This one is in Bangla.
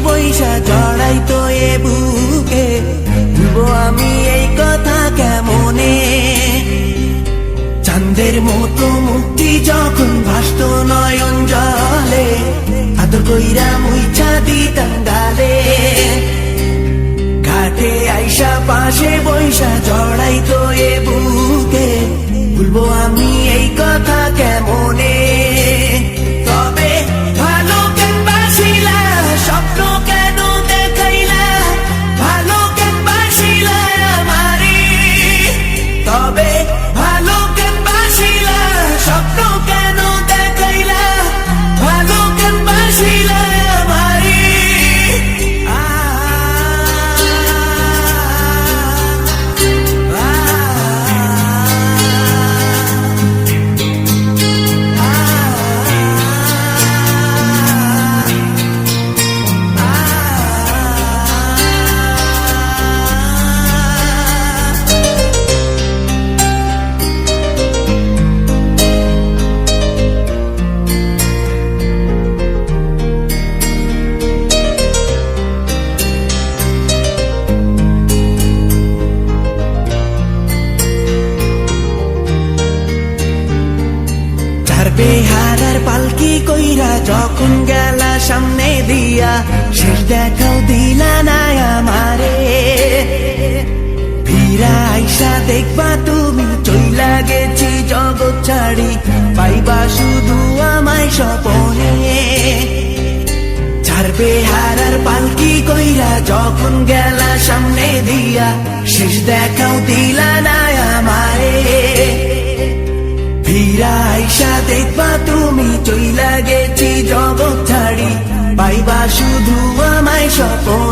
বৈশা জড়াই তো এ বুকে, ভুলবো আমি এই কথা কেমনে? চাঁদের মতো মুক্তি যখন ভাসত নয়ন জলে, আদর কইরা মুইছা দিতাম গালে। ঘাটে আইসা পাশে বৈশা জড়াই তো এ বুকে, ভুলবো আমি এই কথা কেমনে? তবে ভালো কেন বাসিলা, স্বপ্ন কেন দেখাইলা, ভালো কেন বাসিলা আমারে? তবে ভালো কেন বাসিলা, স্বপ্ন কেন দেখাইলা, ভালো কেন বাসিলা আমারে? বেহারার পালকি কইরা যখন গেলা সামনে দিয়া, শেষ দেখাও দিলা না আমারে। ফিরা আইসা দেখবা তুমি চইলা গেছি জগৎ ছাড়ি, পাইবা শুধু আমায় স্বপনে। ছাড়বে হারার পালকি কইরা যখন গেলা সামনে দিয়া, শেষ দেখাও দিলা না আমারে। ফিরা আইসা দেখবা তুমি চইলা গেছি জগৎ ছাড়ি, পাইবা শুধু আমায় স্বপনে।